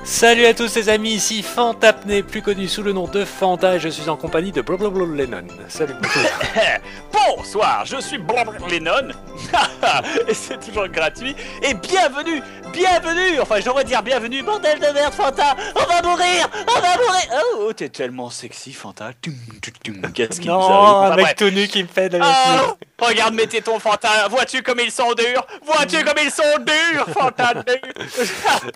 Salut à tous les amis, ici Fantapné, plus connu sous le nom de Fanta, et je suis en compagnie de Blablabla Lennon. Salut. Bonsoir, je suis Blablabla Lennon, et c'est toujours gratuit, et bienvenue, enfin j'aimerais dire bienvenue, bordel de merde Fanta, on va mourir. Oh, t'es tellement sexy Fanta, qu'est-ce qui nous arrive? Non, un mec tout nu qui me fait de la regarde mes tétons Fanta, vois-tu comme ils sont durs, Fanta.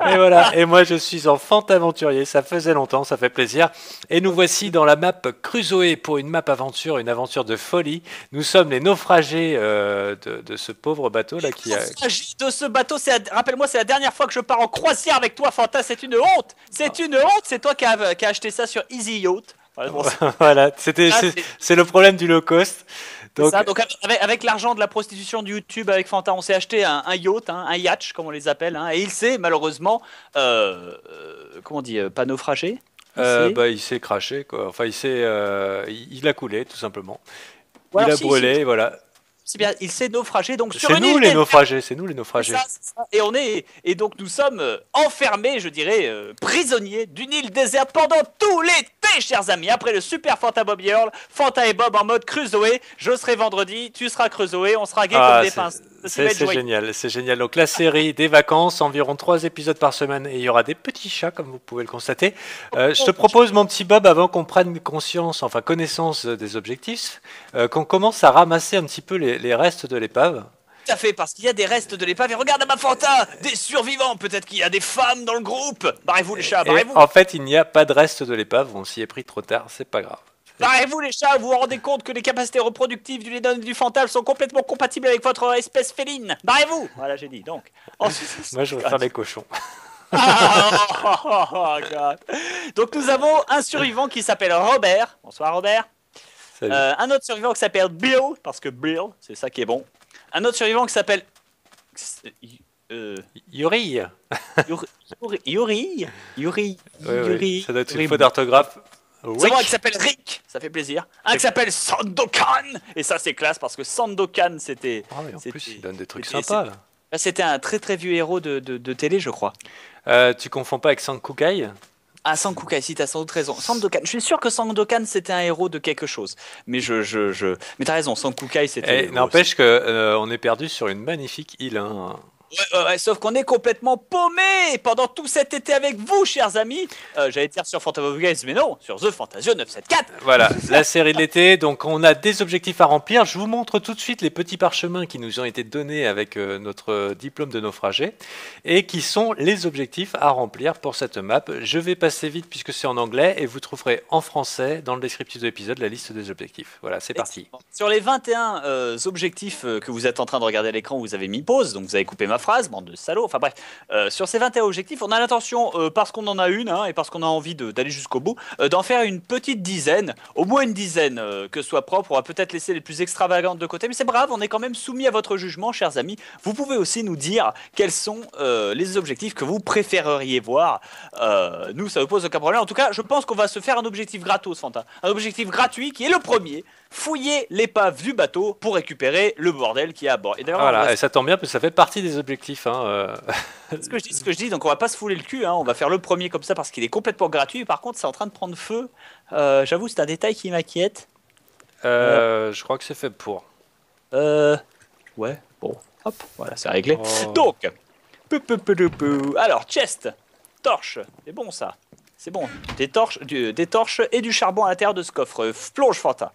Et voilà, et moi je suis en Fantaventurier, ça faisait longtemps, ça fait plaisir. Et nous voici dans la map Crusoe pour une map aventure, une aventure de folie. Nous sommes les naufragés de ce pauvre bateau là qui a... Naufragés de ce bateau, rappelle-moi, c'est la dernière fois que je pars en croisière avec toi Fanta, c'est une honte, c'est toi qui as acheté ça sur Easy Yacht. Voilà, c'est le problème du low cost. Donc avec l'argent de la prostitution de YouTube avec Fanta, on s'est acheté un yacht, un yacht comme on les appelle, et il s'est malheureusement, comment on dit, pas naufragé. Il s'est craché quoi. Enfin il a coulé tout simplement. Il a brûlé, voilà. C'est bien, il s'est naufragé donc sur une île. C'est nous les naufragés. Ça. Et donc nous sommes enfermés, je dirais, prisonniers d'une île déserte pendant tout l'été, chers amis. Après le super Fanta Bob Earl, Fanta et Bob en mode Crusoe. Je serai vendredi, tu seras Crusoe, on sera gay comme des pinces. C'est génial, c'est génial. Donc la série des vacances, environ 3 épisodes par semaine, et il y aura des petits chats comme vous pouvez le constater. Je te propose, mon petit Bob, avant qu'on prenne connaissance des objectifs, qu'on commence à ramasser un petit peu les restes de l'épave. Tout à fait, parce qu'il y a des restes de l'épave, et regarde à ma Fanta, des survivants, peut-être qu'il y a des femmes dans le groupe. Barrez-vous les chats, barrez-vous. En fait, il n'y a pas de restes de l'épave, on s'y est pris trop tard, c'est pas grave. Barrez-vous les chats, vous vous rendez compte que les capacités reproductives du Lennon et du Fantal sont complètement compatibles avec votre espèce féline. Barrez-vous. Voilà, j'ai dit, donc. Moi, je veux faire les cochons. God. Donc, nous avons un survivant qui s'appelle Robert. Bonsoir, Robert. Un autre survivant qui s'appelle Bill, parce que Bill, c'est ça qui est bon. Un autre survivant qui s'appelle... Yuri. Yuri. Oui. Ça doit être une faute d'orthographe. C'est moi qui s'appelle Rick, ça fait plaisir. Un qui s'appelle Sandokan, et ça c'est classe parce que Sandokan c'était. Ah oui, en plus il donne des trucs sympas là. C'était un très très vieux héros de télé, je crois. Tu confonds pas avec Sankukai? Ah, Sankukai, si t'as sans doute raison. Sandokan, je suis sûr que Sandokan c'était un héros de quelque chose. Mais mais t'as raison, Sankukai c'était. N'empêche que on est perdu sur une magnifique île. Hein. Ouais, sauf qu'on est complètement paumé pendant tout cet été avec vous, chers amis. J'allais dire sur Phantom Games, mais non, sur The Fantasio 974. Voilà, la série de l'été. Donc, on a des objectifs à remplir. Je vous montre tout de suite les petits parchemins qui nous ont été donnés avec notre diplôme de naufragé et qui sont les objectifs à remplir pour cette map. Je vais passer vite puisque c'est en anglais et vous trouverez en français dans le descriptif de l'épisode la liste des objectifs. Voilà, c'est parti. Sur les 21 objectifs que vous êtes en train de regarder à l'écran, vous avez mis pause, donc vous avez coupé ma phrase, bande de salauds. Enfin bref, sur ces 21 objectifs, on a l'intention, parce qu'on en a une, et parce qu'on a envie d'aller jusqu'au bout, d'en faire une petite dizaine, au moins une dizaine, que ce soit propre. On va peut-être laisser les plus extravagantes de côté, mais c'est brave, on est quand même soumis à votre jugement, chers amis. Vous pouvez aussi nous dire quels sont les objectifs que vous préféreriez voir. Nous, ça ne pose aucun problème. En tout cas, je pense qu'on va se faire un objectif gratos, Fanta. Un objectif gratuit qui est le premier. Fouiller l'épave du bateau pour récupérer le bordel qui est à bord. Et voilà, et ça tombe bien parce que ça fait partie des objectifs. Ce que je dis, donc on va pas se fouler le cul, on va faire le premier comme ça parce qu'il est complètement gratuit. Par contre, c'est en train de prendre feu. J'avoue, c'est un détail qui m'inquiète. Je crois que c'est fait pour. Ouais, bon, hop, voilà, c'est réglé. Donc, alors, chest, torche, c'est bon ça. C'est bon, des torches et du charbon à l'intérieur de ce coffre. Plonge Fanta.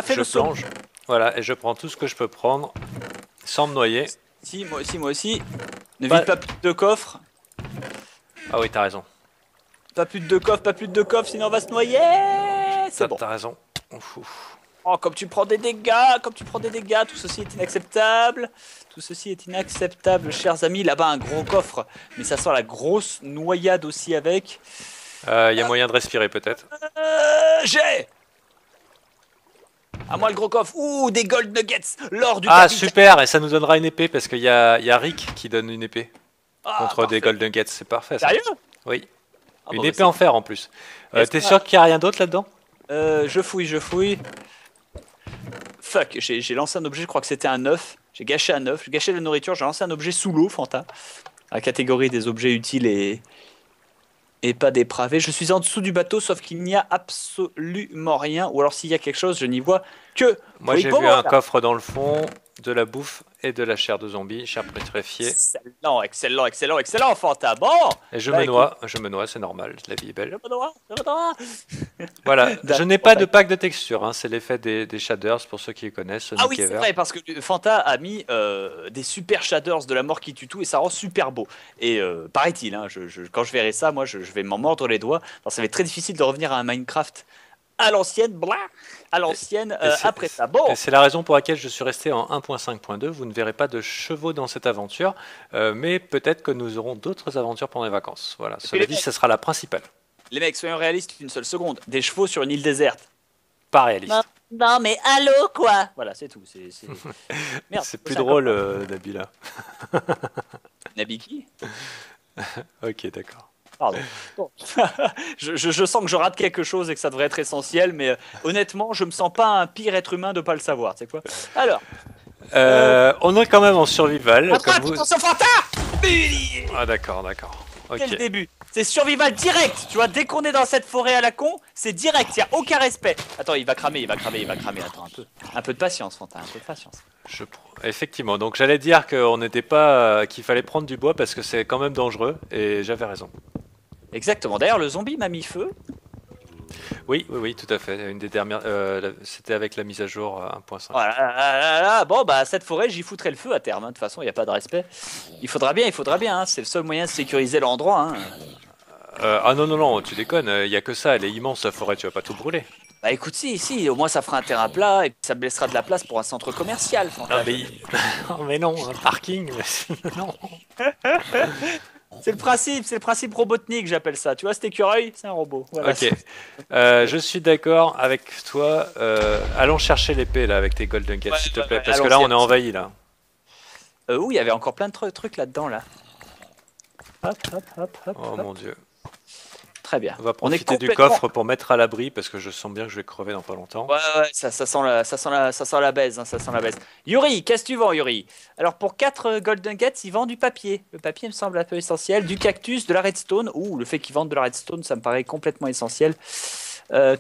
Fais le saut. Voilà, et je prends tout ce que je peux prendre sans me noyer. Si, moi aussi. Ne vide pas plus de coffre. Ah oui, t'as raison. Pas plus de coffre, sinon on va se noyer. C'est bon. T'as raison. Oh, comme tu prends des dégâts, tout ceci est inacceptable. Chers amis. Là-bas, un gros coffre, mais ça sent la grosse noyade aussi avec. Y a moyen de respirer peut-être. J'ai à moi le gros coffre. Ouh, des gold nuggets. L'or du capitaine. Super, et ça nous donnera une épée parce qu'il y a Rick qui donne une épée contre des gold nuggets. C'est parfait. Ça. Sérieux? Oui. Une épée en fer en plus. T'es sûr qu'il n'y a rien d'autre là-dedans? Je fouille. Fuck, j'ai lancé un objet, je crois que c'était un œuf. J'ai gâché un œuf, j'ai gâché la nourriture, j'ai lancé un objet sous l'eau, Fanta. La catégorie des objets utiles et pas dépravés. Je suis en dessous du bateau, sauf qu'il n'y a absolument rien. Ou alors s'il y a quelque chose, je n'y vois que... Moi, j'ai vu un coffre dans le fond, de la bouffe et de la chair de zombie, chair pétrifiée. Excellent, excellent, excellent, excellent, Fanta. Bon. Et je me noie, c'est normal, la vie est belle. Je me noie. Voilà, je n'ai pas de pack de texture, hein. C'est l'effet des shaders pour ceux qui les connaissent. Ah oui, c'est vrai, parce que Fanta a mis des super shaders de la mort qui tue tout et ça rend super beau. Et paraît-il, hein, quand je verrai ça, moi je vais m'en mordre les doigts. Ça va être très difficile de revenir à un Minecraft à l'ancienne, après ça. Bon. C'est la raison pour laquelle je suis resté en 1.5.2. Vous ne verrez pas de chevaux dans cette aventure, mais peut-être que nous aurons d'autres aventures pendant les vacances. Voilà, cela dit, ce sera la principale. Les mecs, soyons réalistes une seule seconde. Des chevaux sur une île déserte. Pas réaliste. Non mais allô quoi. Voilà, c'est tout. Merde, c'est plus drôle, Nabila. Nabi qui? Ok, d'accord. Pardon. Bon. je sens que je rate quelque chose et que ça devrait être essentiel, mais honnêtement, je me sens pas un pire être humain de pas le savoir. C'est quoi? Alors. On est quand même en survival. Attention, Fanta! Ah d'accord. Okay. Quel début? C'est survival direct. Tu vois, dès qu'on est dans cette forêt à la con, c'est direct. Il y a aucun respect. Attends, il va cramer. Attends un peu de patience, Fanta, un peu de patience. Effectivement. Donc j'allais dire qu'on n'était pas qu'il fallait prendre du bois parce que c'est quand même dangereux et j'avais raison. Exactement. D'ailleurs, le zombie m'a mis feu. Oui, tout à fait. Une des dernières, c'était avec la mise à jour 1.5. Voilà. Bon, bah cette forêt, j'y foutrai le feu à terme. Hein. De toute façon, il n'y a pas de respect. Il faudra bien. Hein. C'est le seul moyen de sécuriser l'endroit. Hein. Ah non, tu déconnes. Il n'y a que ça. Elle est immense la forêt. Tu vas pas tout brûler. Bah écoute, si, au moins ça fera un terrain plat et puis ça me laissera de la place pour un centre commercial. Mais non, un parking. Non. C'est le principe robotnik, j'appelle ça. Tu vois, cet écureuil, c'est un robot. Voilà. Ok. Je suis d'accord avec toi. Allons chercher l'épée là avec tes golden gates, s'il te plaît, parce que là on est envahi là. Oui, il y avait encore plein de trucs là-dedans là. Hop. Oh mon dieu. Très bien. On va profiter du coffre pour mettre à l'abri parce que je sens bien que je vais crever dans pas longtemps. Ouais, ça sent la baise, hein, ça sent la baise. Yuri, qu'est-ce que tu vends, Yuri? Alors pour 4 golden gates, ils vendent du papier. Le papier me semble un peu essentiel, du cactus, de la redstone. Ouh, le fait qu'ils vendent de la redstone, ça me paraît complètement essentiel.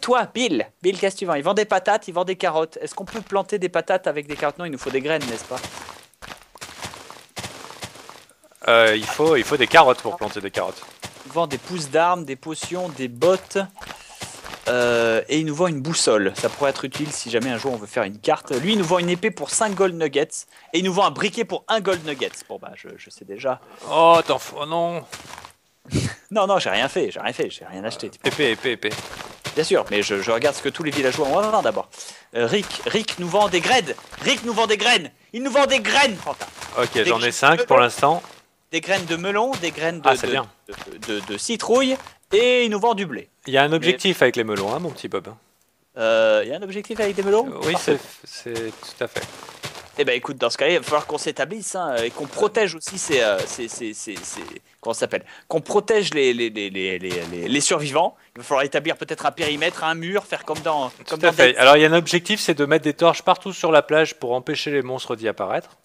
Toi, Bill, qu'est-ce que tu vends? Ils vendent des patates, ils vendent des carottes. Est-ce qu'on peut planter des patates avec des carottes? Non, il nous faut des graines, n'est-ce pas? Il faut des carottes pour planter des carottes. Il vend des pousses d'armes, des potions, des bottes. Et il nous vend une boussole. Ça pourrait être utile si jamais un jour on veut faire une carte. Lui, il nous vend une épée pour 5 gold nuggets. Et il nous vend un briquet pour 1 gold nugget. Bon, bah, je sais déjà. Oh, non. Non, j'ai rien fait, j'ai rien acheté. Épée. Bien sûr, mais je regarde ce que tous les villageois ont à vendre d'abord. Rick nous vend des graines. Il nous vend des graines, Quentin. Ok, j'en ai 5 pour l'instant. Des graines de melon, des graines de citrouille, et il nous vend du blé. Il y a un objectif avec les melons, hein, mon petit Bob. Il y a un objectif avec des melons? Oui, c'est tout à fait. Eh ben écoute, dans ce cas-là, il va falloir qu'on s'établisse hein, et qu'on protège aussi comment ça s'appelle? Qu'on protège les survivants. Il va falloir établir peut-être un périmètre, un mur, faire comme dans... Tout à fait. Alors il y a un objectif, c'est de mettre des torches partout sur la plage pour empêcher les monstres d'y apparaître.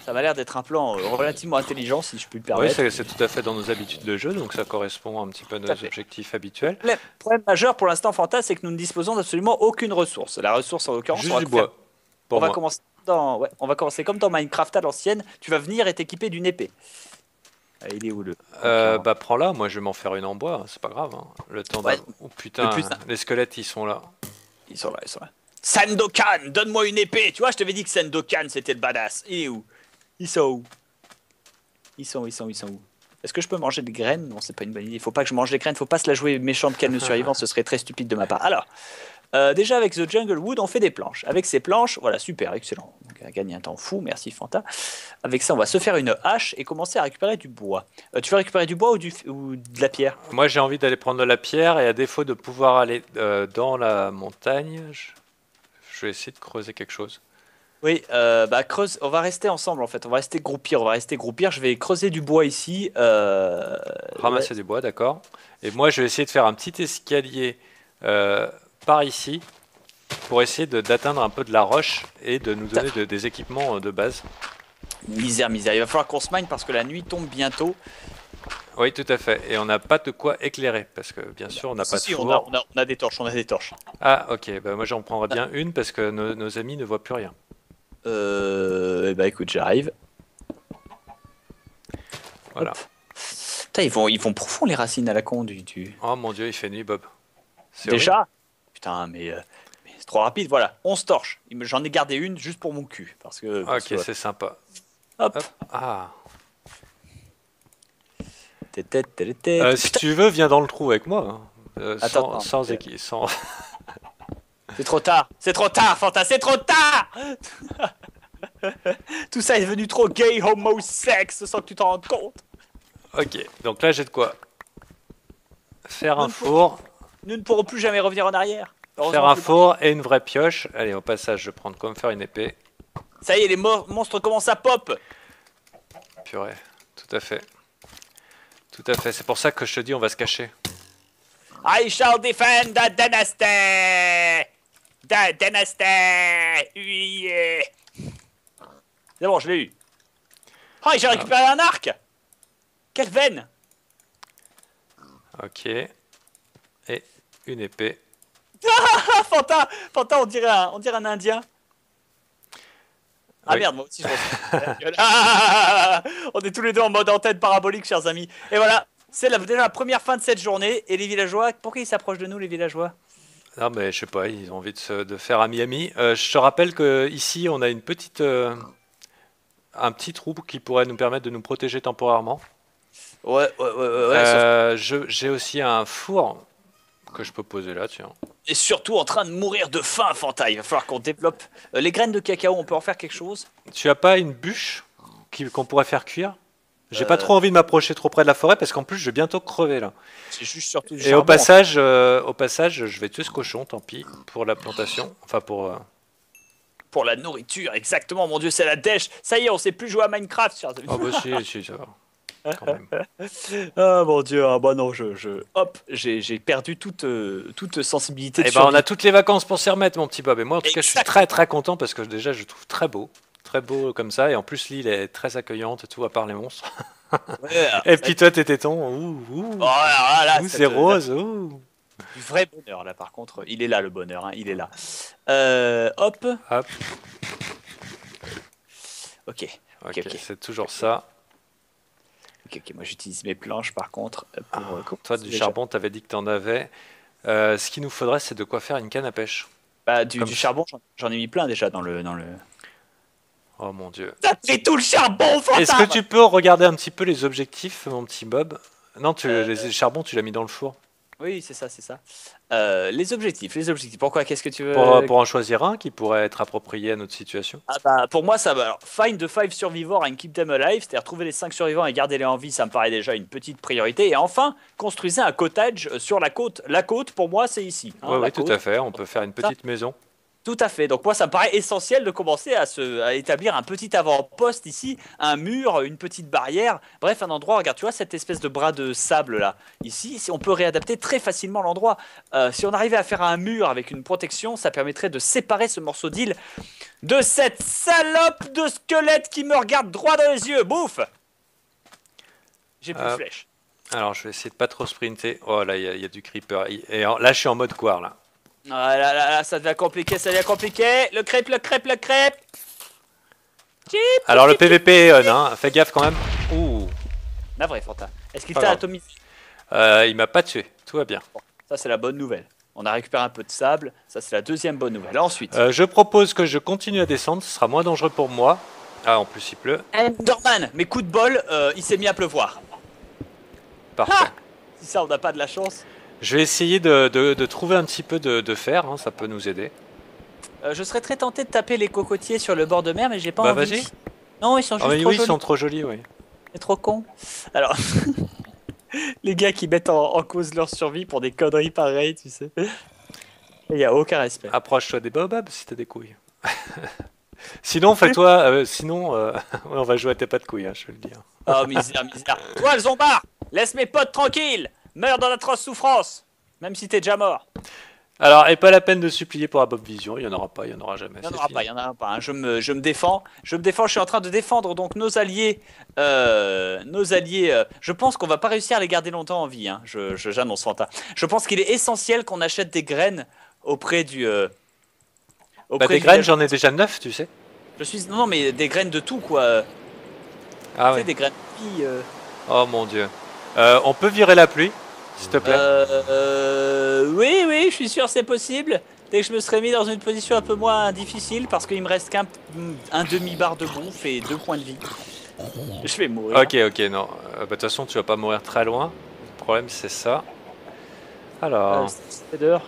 Ça m'a l'air d'être un plan relativement intelligent, si je puis le permettre. Oui, c'est tout à fait dans nos habitudes de jeu, donc ça correspond un petit peu à nos objectifs habituels. Le problème majeur pour l'instant, Fanta, c'est que nous ne disposons d'absolument aucune ressource. La ressource, en l'occurrence, juste du bois. On va commencer comme dans Minecraft à l'ancienne. Tu vas venir et t'équiper d'une épée. Il est où le... Bah prends-la, moi je vais m'en faire une en bois, hein, c'est pas grave. Hein. Le temps Oh putain, les squelettes ils sont là. Ils sont là. Sandokan, donne-moi une épée. Tu vois, je t'avais dit que Sandokan c'était le badass. Il est où? Ils sont où? Ils sont où? Est-ce que je peux manger des graines? Non, c'est pas une bonne idée. Il faut pas que je mange des graines. Faut pas se la jouer méchante canne survivant. Ce serait très stupide de ma part. Alors, déjà avec The Jungle Wood, on fait des planches. Avec ces planches, voilà, super, excellent. On a gagné un temps fou. Merci Fanta. Avec ça, on va se faire une hache et commencer à récupérer du bois. Tu veux récupérer du bois ou de la pierre? Moi, j'ai envie d'aller prendre de la pierre et à défaut de pouvoir aller dans la montagne, je vais essayer de creuser quelque chose. Oui, creuse. On va rester ensemble en fait. On va rester groupir. Je vais creuser du bois ici. Ramasser du bois, d'accord. Et moi, je vais essayer de faire un petit escalier par ici pour essayer d'atteindre un peu de la roche et de nous donner des équipements de base. Misère, misère. Il va falloir qu'on se mine parce que la nuit tombe bientôt. Oui, tout à fait. Et on n'a pas de quoi éclairer parce que bien sûr on n'a pas de Si, four. on a des torches, on a des torches. Ah, ok. Bah, moi j'en prendrais bien une parce que nos amis ne voient plus rien. Bah écoute, j'arrive. Voilà. Hop. Putain, ils vont profond les racines à la con du... Oh mon dieu, il fait nuit, Bob. C'est Déjà horrible. Putain, mais c'est trop rapide. Voilà, 11 torches. J'en ai gardé une juste pour mon cul. Parce que... Ok, c'est sympa. Hop. Hop. Ah. Putain, Si tu veux, viens dans le trou avec moi. Hein. Attends, sans équipe. Sans... c'est trop tard. C'est trop tard, Fanta. C'est trop tard. Tout ça est devenu trop gay, homo, sexe, sans que tu t'en rendes compte. Ok, donc là j'ai de quoi faire un four. Nous ne pourrons plus jamais revenir en arrière. Faire un four et une vraie pioche. Allez, au passage, je prends comme faire une épée. Ça y est, les monstres commencent à pop. Purée, tout à fait. Tout à fait, c'est pour ça que je te dis on va se cacher. I shall defend the dynasty. The dynasty. Yeah. C'est bon, je l'ai eu. Oh, j'ai récupéré un arc. Quelle veine. Ok. Et une épée. Ah, Fanta, on dirait un Indien. Ah Oui. merde, moi aussi je pense. On est tous les deux en mode antenne parabolique, chers amis. Et voilà, c'est déjà la première fin de cette journée. Et les villageois, pourquoi ils s'approchent de nous, les villageois? Non mais je sais pas, ils ont envie de faire un Miami. Je te rappelle que ici on a une petite, un petit trou qui pourrait nous permettre de nous protéger temporairement. Ouais. J'ai aussi un four que je peux poser là, tiens. Et surtout en train de mourir de faim, Fanta. Il va falloir qu'on développe les graines de cacao. On peut en faire quelque chose? Tu as pas une bûche qu'on pourrait faire cuire? J'ai pas trop envie de m'approcher trop près de la forêt parce qu'en plus je vais bientôt crever là. C'est juste surtout du Et charbon. au passage, je vais tuer ce cochon, tant pis, pour la plantation. Enfin pour. Pour la nourriture, exactement. Mon Dieu, c'est la dèche. Ça y est, on sait plus jouer à Minecraft, chers amis. Oh bah si, ça va. Quand même. Ah mon Dieu, ah bah non, hop, j'ai perdu toute sensibilité de Et ben on survie. a toutes les vacances pour s'y remettre, mon petit Bob. Et moi en tout cas, je suis Exactement. très content parce que déjà je trouve très beau comme ça. Et en plus l'île est très accueillante et tout, à part les monstres. Ouais, Et puis toi tes tétons, oh, là, c'est rose, ouh. Du vrai bonheur là, par contre, il est là le bonheur, hein, il est là. Hop. Hop. Ok, Ok, c'est toujours ça. ok, moi j'utilise mes planches par contre. Pour, Toi du charbon, t'avais dit que t'en avais. Ce qu'il nous faudrait, c'est de quoi faire une canne à pêche. Bah, Comme du ça. charbon, j'en ai mis plein déjà dans le. Oh mon dieu. T'as pris tout le charbon, Fanta. Est-ce que tu peux regarder un petit peu les objectifs, mon petit Bob? Non, les charbons, tu l'as mis dans le four. Oui, c'est ça. Les objectifs. Pourquoi? Qu'est-ce que tu veux? Pour en choisir un qui pourrait être approprié à notre situation. Ah bah, pour moi, ça va. Alors, find the 5 survivors and keep them alive, c'est-à-dire trouver les 5 survivants et garder-les en vie, ça me paraît déjà une petite priorité. Et enfin, construisez un cottage sur la côte. La côte, pour moi, c'est ici. Hein, Oui, tout côte. à fait. On peut faire une petite maison. Tout à fait. Donc moi, ça me paraît essentiel de commencer à établir un petit avant-poste ici, un mur, une petite barrière, bref, un endroit. Regarde, tu vois cette espèce de bras de sable là. Ici, on peut réadapter très facilement l'endroit. Si on arrivait à faire un mur avec une protection, ça permettrait de séparer ce morceau d'île de cette salope de squelette qui me regarde droit dans les yeux. Bouffe. J'ai plus de flèches. Alors, je vais essayer de pas trop sprinter. Oh là, il y a du creeper. Et là, je suis en mode quoi là. Ah là, ça devient compliqué, Le crêpe. Alors, le PVP, hein, fais gaffe quand même. Ouh. La vraie, Fanta. Est-ce qu'il Pas t'a grave. atomisé? Il m'a pas tué. Tout va bien. Ça, c'est la bonne nouvelle. On a récupéré un peu de sable. Ça, c'est la deuxième bonne nouvelle. Ensuite, Je propose que je continue à descendre. Ce sera moins dangereux pour moi. Ah, en plus, il pleut. Enderman, mais coup de bol, il s'est mis à pleuvoir. Parfait. Ah, si ça, on n'a pas de la chance. Je vais essayer de trouver un petit peu de fer. Hein, ça peut nous aider. Je serais très tenté de taper les cocotiers sur le bord de mer, mais j'ai pas Bah, envie. vas-y. Non, ils sont juste Ah, oui, trop ils jolis. sont trop jolis, oui. C'est trop con. Alors, les gars qui mettent en cause leur survie pour des conneries pareilles, tu sais. Il n'y a aucun respect. Approche-toi des baobabs si t'as des couilles. Sinon, fais-toi. On va jouer à tes pas de couilles, hein, je vais le dire. Oh, misère. Toi, le zombard, laisse mes potes tranquilles. Meurs dans d'atroces souffrances. Même si t'es déjà mort. Alors, et pas la peine de supplier pour Bob Vision, il n'y en aura pas, il n'y en aura jamais. Il n'y en c'est aura fini. pas, il y en a pas. Hein. Je me défends. Je me défends. Je suis en train de défendre donc nos alliés. Je pense qu'on va pas réussir à les garder longtemps en vie. Hein. J'annonce Fanta. Je pense qu'il est essentiel qu'on achète des graines auprès du. Bah, Auprès des du graines, village. j'en ai déjà 9, tu sais. Non, non, mais des graines de tout quoi. Ah Tu sais, ouais. des graines de vie. Oh mon dieu. On peut virer la pluie, s'il te plaît. Oui, oui, je suis sûr c'est possible. Dès que je me serais mis dans une position un peu moins difficile, parce qu'il me reste qu'un demi-bar de bouffe et 2 points de vie. Je vais mourir. Ok, ok, non. Bah, de toute façon, tu vas pas mourir très loin. Le problème, c'est ça. Alors, Weather.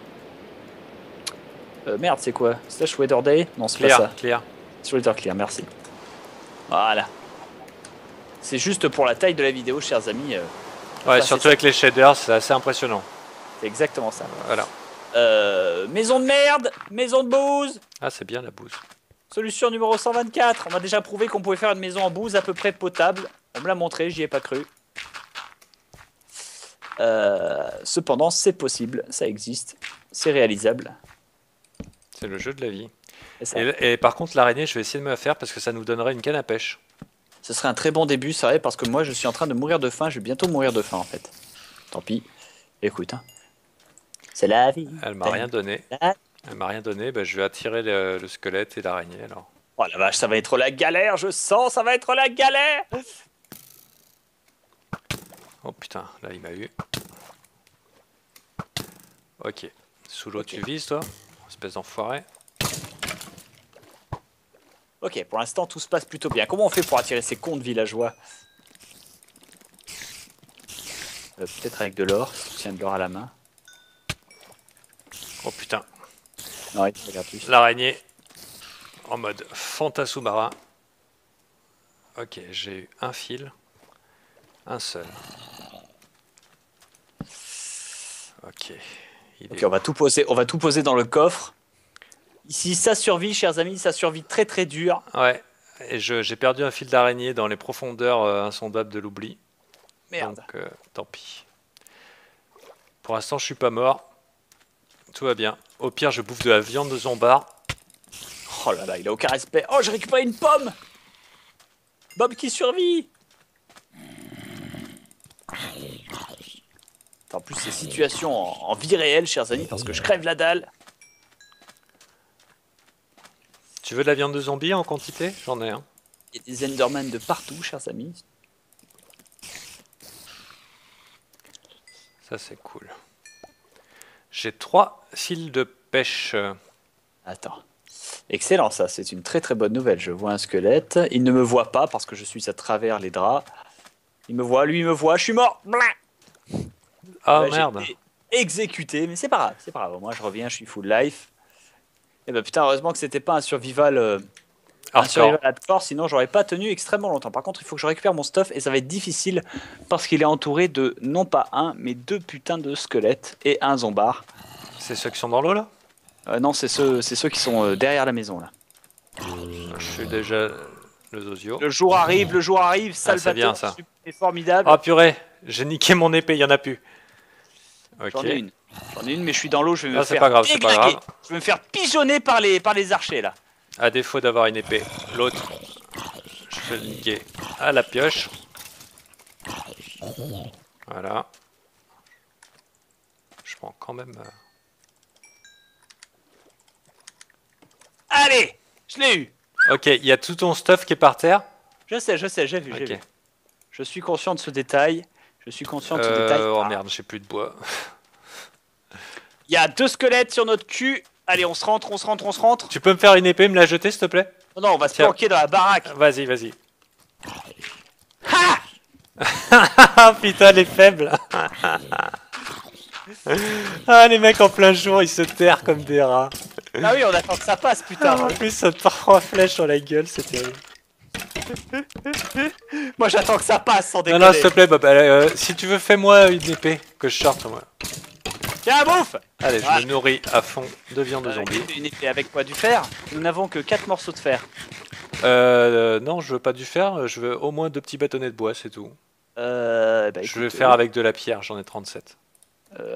Merde, c'est quoi? Slash Weather Day? Non, c'est pas clear, ça. clear. Sur Weather Clear, merci. Voilà. C'est juste pour la taille de la vidéo, chers amis. Ouais, Bah, surtout c'est avec les shaders, c'est assez impressionnant. C'est exactement ça. Voilà. Maison de merde, maison de bouse. Ah, c'est bien la bouse. Solution numéro 124. On m'a déjà prouvé qu'on pouvait faire une maison en bouse à peu près potable. On me l'a montré, j'y ai pas cru. Cependant, c'est possible, ça existe, c'est réalisable. C'est le jeu de la vie. Et ça, Et par contre, l'araignée, je vais essayer de me la faire parce que ça nous donnerait une canne à pêche. ce serait un très bon début, c'est vrai, parce que moi je suis en train de mourir de faim, je vais bientôt mourir de faim en fait. Tant pis. Écoute, hein. C'est la vie. Elle m'a rien donné. Elle m'a rien donné. Bah, je vais attirer le squelette et l'araignée alors. Oh la vache, ça va être la galère, je sens, ça va être la galère. Oh putain, là il m'a eu. Ok. Sous l'eau, Ok. tu vises toi, espèce d'enfoiré. Ok, pour l'instant tout se passe plutôt bien. Comment on fait pour attirer ces cons de villageois? Peut-être avec de l'or, si tu tiens de l'or à la main. Oh putain. Non, il te regarde plus. L'araignée en mode fantasou-marin. Ok, j'ai eu un fil. Un seul. Ok. Il Ok, est on va tout poser dans le coffre. Ici, ça survit, chers amis, ça survit très très dur. Ouais. Et j'ai perdu un fil d'araignée dans les profondeurs insondables de l'oubli. Merde. Donc, tant pis. Pour l'instant, je suis pas mort. Tout va bien. Au pire, je bouffe de la viande de zombard. Oh là là, il a aucun respect. Oh, j'ai récupéré une pomme. Bob qui survit. En plus, ces situations en vie réelle, chers amis, parce que je crève la dalle. Tu veux de la viande de zombie en quantité? J'en ai un. Il y a des Enderman de partout, chers amis. Ça, c'est cool. J'ai 3 fils de pêche. Attends. Excellent, ça. C'est une très très bonne nouvelle. Je vois un squelette. Il ne me voit pas parce que je suis à travers les draps. Il me voit, lui il me voit. Je suis mort. Blah. Ah Là, j'ai merde. été exécuté, mais c'est pas grave, c'est pas grave. Moi, je reviens, je suis full life. Et ben putain, heureusement que c'était pas un survival, Hardcore. hardcore, sinon j'aurais pas tenu extrêmement longtemps. Par contre, il faut que je récupère mon stuff et ça va être difficile parce qu'il est entouré de non pas un, mais 2 putains de squelettes et un zombard. C'est ceux qui sont dans l'eau là? Non, c'est ceux qui sont derrière la maison là. Je suis déjà le zozio. Le jour arrive, Ah, c'est bien, Salvatore, ça. c'est formidable. Ah purée, j'ai niqué mon épée, il y en a plus. Ok. J'en ai une, mais je suis dans l'eau, je vais me Ah, c'est faire pas grave, c'est pas déglinguer. grave. Je vais me faire pigeonner par les archers là. À défaut d'avoir une épée, l'autre, je vais le niquer à la pioche. Voilà. Je prends quand même. Allez, je l'ai eu. Ok, il y a tout ton stuff qui est par terre. Je sais, j'ai vu, j'ai Ok. vu. Je suis conscient de ce détail. Je suis conscient de ce détail. Oh Ah. merde, j'ai plus de bois. Il y a 2 squelettes sur notre cul. Allez, on se rentre. Tu peux me faire une épée, me la jeter s'il te plaît? Non, non, on va se Tiens. planquer dans la baraque. Vas-y, vas-y. Ha. Ah putain, les faibles. Ah, les mecs en plein jour, ils se terrent comme des rats. Ah oui, on attend que ça passe, putain. En plus, ça te prend 3 flèches sur la gueule, c'est terrible. Moi, j'attends que ça passe sans Non, déconner. non, s'il te plaît, Bob, si tu veux, fais-moi une épée, que je sorte, moi. Tiens, bouffe. Allez, je Ah. me nourris à fond de viande de zombie. Une épée avec quoi? Du fer? Nous n'avons que 4 morceaux de fer. Non, je veux pas du fer, je veux au moins 2 petits bâtonnets de bois, c'est tout. Bah, Je vais écoute, faire avec de la pierre, j'en ai 37.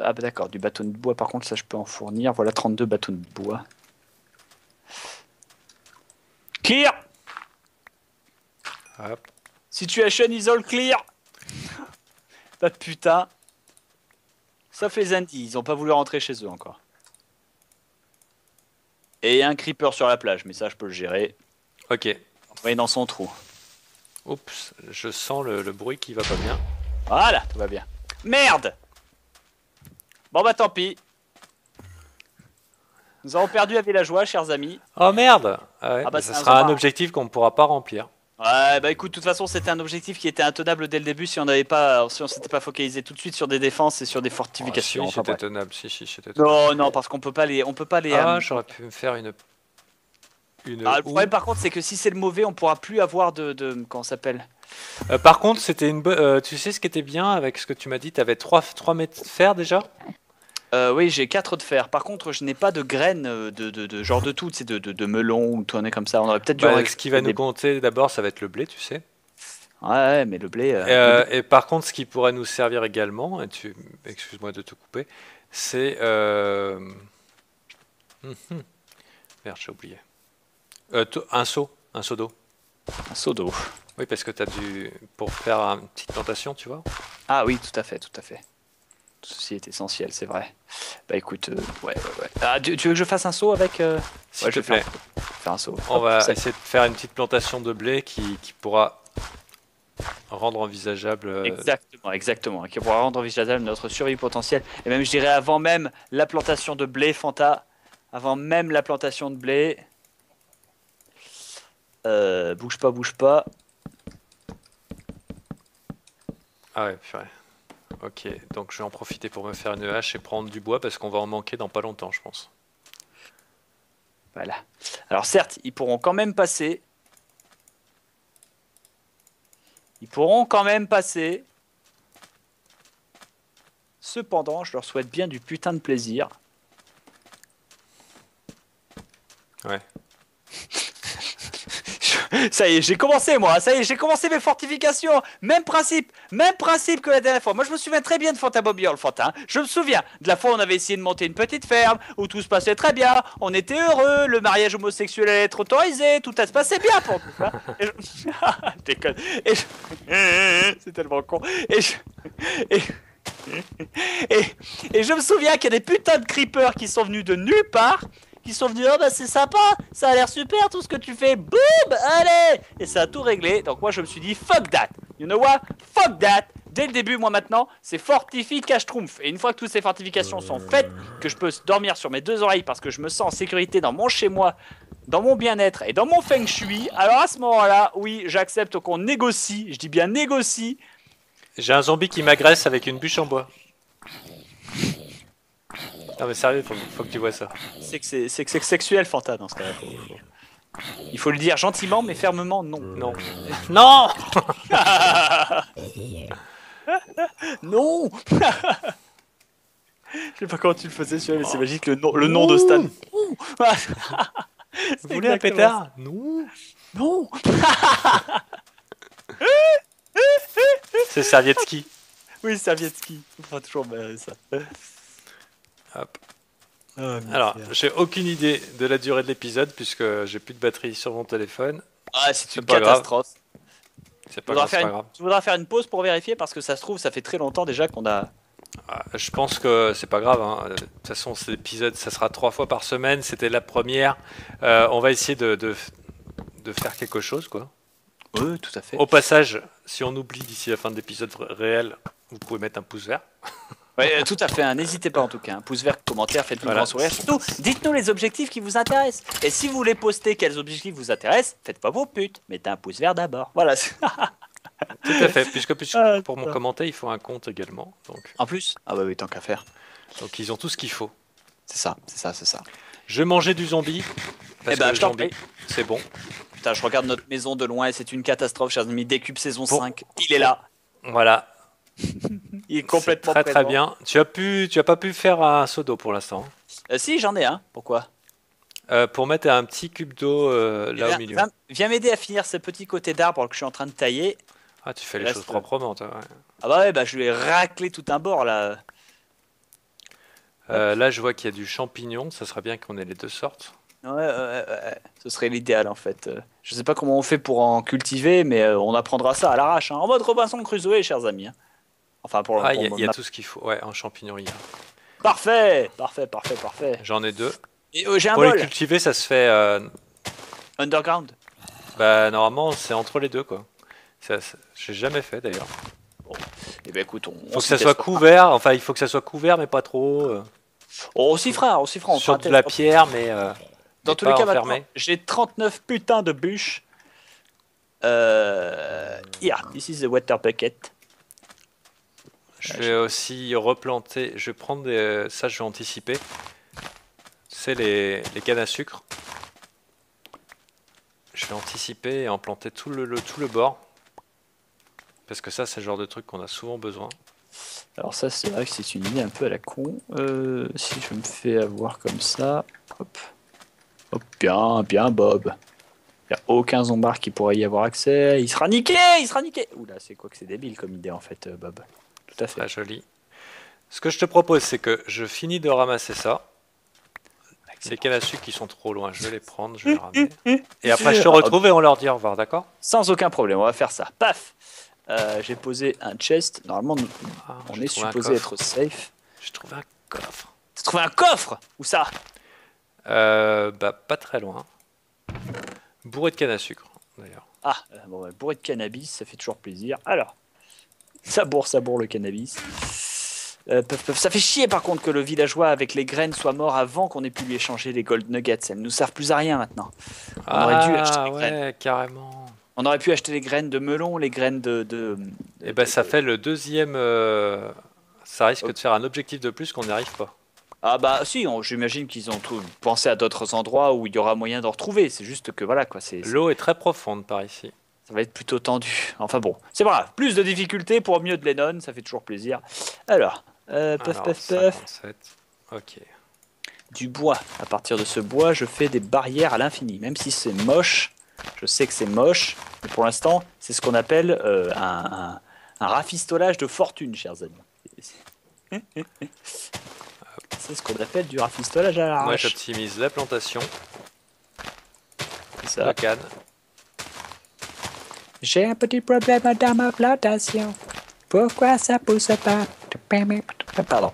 Ah bah d'accord, du bâton de bois par contre ça je peux en fournir. Voilà 32 bâtons de bois. Clear. Hop. Situation is all clear. Pas de putain. Sauf les Indies, ils ont pas voulu rentrer chez eux encore. Et un creeper sur la plage, mais ça je peux le gérer. Ok. Envoyer dans son trou. Oups, je sens le bruit qui va pas bien. Voilà, tout va bien. Merde. Bon bah tant pis. Nous avons perdu un villageois, chers amis. Oh merde! Ah ouais, Ah bah, ça c'est un sera un zombie. objectif qu'on ne pourra pas remplir. Ouais, bah écoute, de toute façon, c'était un objectif qui était intenable dès le début si on s'était pas focalisé tout de suite sur des défenses et sur des Oh, fortifications. si, Enfin, c'était bref. tenable. Si, c'était tenable. Non, parce qu'on peut pas les, Ah, j'aurais pu me faire une Ah, le houe. problème par contre, c'est que si c'est le mauvais, on pourra plus avoir comment ça s'appelle? Par contre, c'était une bonne. Tu sais ce qui était bien avec ce que tu m'as dit? Tu avais 3 mètres de fer déjà? Oui, j'ai 4 de fer. Par contre, je n'ai pas de graines de genre de tout, c'est de melon ou tout est comme ça. On aurait peut-être dû en Bah, ce récupérer qui va nous des- compter d'abord, ça va être le blé, tu sais. Ouais, mais le blé. Le blé- Et par contre, ce qui pourrait nous servir également, excuse-moi de te couper, c'est. hum, Merde, j'ai oublié. Un seau d'eau. Un seau d'eau. Oui, parce que tu as dû. Pour faire une petite plantation, tu vois. Ah oui, tout à fait, tout à fait. Ceci est essentiel, c'est vrai. Bah écoute, ouais. Ah, tu veux que je fasse un seau avec S'il Ouais, te je vais plaît. faire un seau. On Hop, va ça- essayer de faire une petite plantation de blé qui pourra rendre envisageable. Exactement. Qui pourra rendre envisageable notre survie potentielle. Et même, je dirais, avant même la plantation de blé, Fanta. Avant même la plantation de blé. Bouge pas. Ah ouais, purée. Ok, donc je vais en profiter pour me faire une hache et prendre du bois parce qu'on va en manquer dans pas longtemps, je pense. Voilà. Alors certes, ils pourront quand même passer. Cependant, je leur souhaite bien du putain de plaisir. Ouais. Ça y est, j'ai commencé moi, ça y est, j'ai commencé mes fortifications. Même principe que la dernière fois. Moi je me souviens très bien de Fantamobiole, Fantin. Je me souviens de la fois où on avait essayé de monter une petite ferme, où tout se passait très bien, on était heureux, le mariage homosexuel allait être autorisé, tout se passait bien pour tout ça. Et je... je déconne. C'est tellement con. Et... et je me souviens qu'il y a des putains de creepers qui sont venus de nulle part, qui sont venus, oh bah c'est sympa, ça a l'air super tout ce que tu fais, boum, allez. Et ça a tout réglé, donc moi je me suis dit, fuck that, you know what, fuck that. Dès le début, moi maintenant, c'est fortifie cache-troumph. Et une fois que toutes ces fortifications sont faites, que je peux dormir sur mes deux oreilles parce que je me sens en sécurité dans mon chez-moi, dans mon bien-être et dans mon feng shui, alors à ce moment-là, oui, j'accepte qu'on négocie, je dis bien négocie. J'ai un zombie qui m'agresse avec une bûche en bois. Non mais sérieux, faut que tu vois ça. C'est que c'est sexuel, Fanta, dans ce cas-là. Il faut le dire gentiment, mais fermement, non. Non. Non. Non. Je sais pas comment tu le faisais, celui-là, mais c'est magique, le nom de Stan. Vous voulez un pétard? Non. Non. C'est Servietsky. Oui, Servietsky. On fera toujours ça. Hop. Oh, Alors, j'ai aucune idée de la durée de l'épisode puisque j'ai plus de batterie sur mon téléphone. Ah, c'est une pas grave. catastrophe. C'est pas grave, c'est pas grave. Tu voudras faire une pause pour vérifier parce que ça se trouve, ça fait très longtemps déjà qu'on a. Je pense que c'est pas grave. Hein. De toute façon, cet épisode, ça sera 3 fois par semaine. C'était la première. On va essayer de faire quelque chose, quoi. Oui, tout à fait. Au passage, si on oublie d'ici la fin de l'épisode réel, vous pouvez mettre un pouce vert. Ouais, tout à fait, hein. N'hésitez pas en tout cas. Un pouce vert, commentaire, faites-nous Voilà. grand sourire. Surtout, dites-nous les objectifs qui vous intéressent. Et si vous voulez poster quels objectifs vous intéressent, faites pas vos putes. Mettez un pouce vert d'abord. Voilà. Tout à fait, puisque pour mon commentaire, il faut un compte également. En plus. Ah bah oui, tant qu'à faire. Donc ils ont tout ce qu'il faut. C'est ça. Je mangeais du zombie. Parce Eh ben, que le je t'en zombie, prie. c'est bon. Putain, je regarde notre maison de loin et c'est une catastrophe, chers amis. Décube saison 5. Il est là. Voilà. Il est complètement C'est très présent. bien. Tu as pas pu faire un seau d'eau pour l'instant. Si, j'en ai un. Pourquoi? Pour mettre un petit cube d'eau là au milieu. Viens m'aider à finir ce petit côté d'arbre que je suis en train de tailler. Ah, tu fais les Reste- choses proprement, toi. Ouais. Ah bah ouais, bah je lui ai raclé tout un bord là. Là, je vois qu'il y a du champignon. Ça serait bien qu'on ait les deux sortes. Ouais. Ce serait l'idéal en fait. Je sais pas comment on fait pour en cultiver, mais on apprendra ça à l'arrache. Hein. En mode Robinson Crusoe, chers amis. Hein. Enfin, pour Ah, pour il y a tout ce qu'il faut. Ouais, en champignon, il y a. Parfait. J'en ai deux. Et j'ai un Pour les bol. cultiver, ça se fait. Underground. Bah, normalement, c'est entre les deux, quoi. J'ai jamais fait d'ailleurs. Bon. Et ben écoute, Faut que ça soit couvert. Enfin, il faut que ça soit couvert, mais pas trop. On s'y fera. On Sur fera un de test. la pierre, mais. Dans tous pas les cas, enfermé. maintenant, j'ai 39 putains de bûches. Yeah, this is the water bucket. Je vais aussi replanter. Je vais prendre des. Ça, je vais anticiper. C'est les cannes à sucre. Je vais anticiper et en planter tout le bord. Parce que ça, c'est le genre de truc qu'on a souvent besoin. Alors ça, c'est vrai que c'est une idée un peu à la con. Si je me fais avoir comme ça, hop, hop, bien, Bob. Il n'y a aucun zombard qui pourrait y avoir accès. Il sera niqué. Oula, c'est quoi que c'est débile comme idée en fait, Bob. Tout à fait. Très joli. Ce que je te propose, c'est que je finis de ramasser ça. Les cannes à sucre qui sont trop loin, je vais les prendre, je vais les ramener. Et après, je te retrouve et on leur dit au revoir, d'accord? Sans aucun problème, on va faire ça. Paf. J'ai posé un chest. Normalement, on est supposé être safe. J'ai trouvé un coffre. T'as trouvé un coffre? Où ça? Bah, pas très loin. Bourré de canne à sucre, d'ailleurs. Ah, bon, bourré de cannabis, ça fait toujours plaisir. Alors, ça bourre le cannabis. Ça fait chier par contre que le villageois avec les graines soit mort avant qu'on ait pu lui échanger les gold nuggets. Elles nous servent plus à rien maintenant. On aurait dû acheter les graines. Carrément. On aurait pu acheter les graines de melon, les graines Et bah ça fait le deuxième. Ça risque de faire un objectif de plus qu'on n'y arrive pas. Ah bah si, j'imagine qu'ils ont pensé à d'autres endroits où il y aura moyen d'en retrouver. C'est juste que voilà quoi. L'eau est très profonde par ici. Ça va être plutôt tendu. Enfin bon, c'est pas grave. Plus de difficultés pour mieux de Lennon, ça fait toujours plaisir. Alors, paf. 57. Ok. Du bois. À partir de ce bois, je fais des barrières à l'infini. Même si c'est moche, je sais que c'est moche, mais pour l'instant, c'est ce qu'on appelle un rafistolage de fortune, chers amis. C'est ce qu'on appelle du rafistolage à l'arrache. Moi, j'optimise la plantation. Ça. La canne. J'ai un petit problème dans ma plantation. Pourquoi ça pousse pas? Pardon.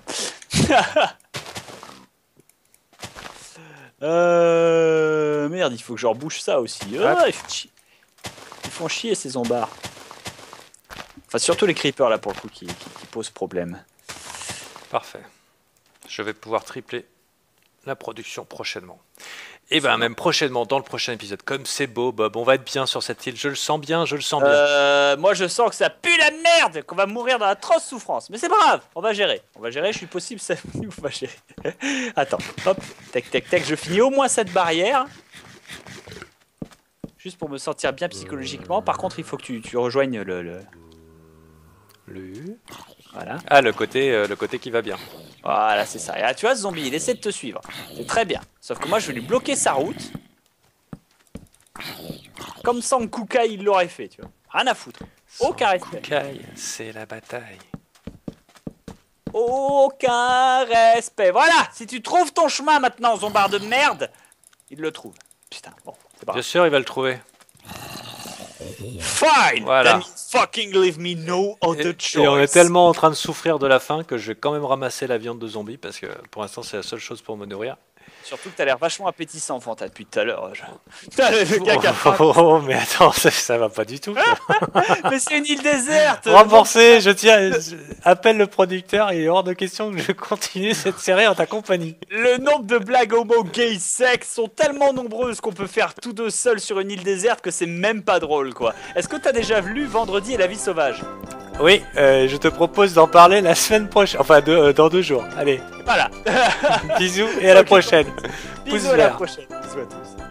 Merde, il faut que je rebouche ça aussi. Ils font chier ces zombards. Enfin, surtout les creepers là pour le coup qui posent problème. Parfait. Je vais pouvoir tripler la production prochainement. Et ben même prochainement, dans le prochain épisode. Comme c'est beau, Bob, on va être bien sur cette île. Je le sens bien, je le sens bien. Moi je sens que ça pue la merde, qu'on va mourir dans atroce souffrance. Mais c'est pas grave, on va gérer. Je suis possible, ça on va gérer. Attends, hop, tac, je finis au moins cette barrière. Juste pour me sentir bien psychologiquement. Par contre, il faut que tu rejoignes le... Voilà. Ah, le côté qui va bien. Voilà, c'est ça. Et là, tu vois, ce zombie, il essaie de te suivre. C'est très bien. Sauf que moi, je vais lui bloquer sa route. Comme Sankukai, il l'aurait fait, tu vois. Rien à foutre. Aucun respect. Sankukai, c'est la bataille. Aucun respect. Voilà, si tu trouves ton chemin maintenant, zombard de merde, il le trouve. Putain, bon, c'est pas grave. Bien sûr, il va le trouver. Fine. Voilà. Then fucking leave me no other choice. Et on est tellement en train de souffrir de la faim que je vais quand même ramasser la viande de zombie parce que pour l'instant c'est la seule chose pour me nourrir. Surtout que t'as l'air vachement appétissant, Fanta, depuis tout à l'heure. Putain, le gars qui a faim. Oh, mais attends, ça va pas du tout. Mais c'est une île déserte. Remboursé, appelle le producteur, il est hors de question que je continue cette série en ta compagnie. Le nombre de blagues homo, gay, sexe sont tellement nombreuses qu'on peut faire tous deux seuls sur une île déserte que c'est même pas drôle, quoi. Est-ce que t'as déjà lu Vendredi et la vie sauvage? Oui, je te propose d'en parler la semaine prochaine, enfin dans 2 jours. Allez. Voilà. Bisous et à la prochaine. Bisous, à la prochaine. Bisous à tous.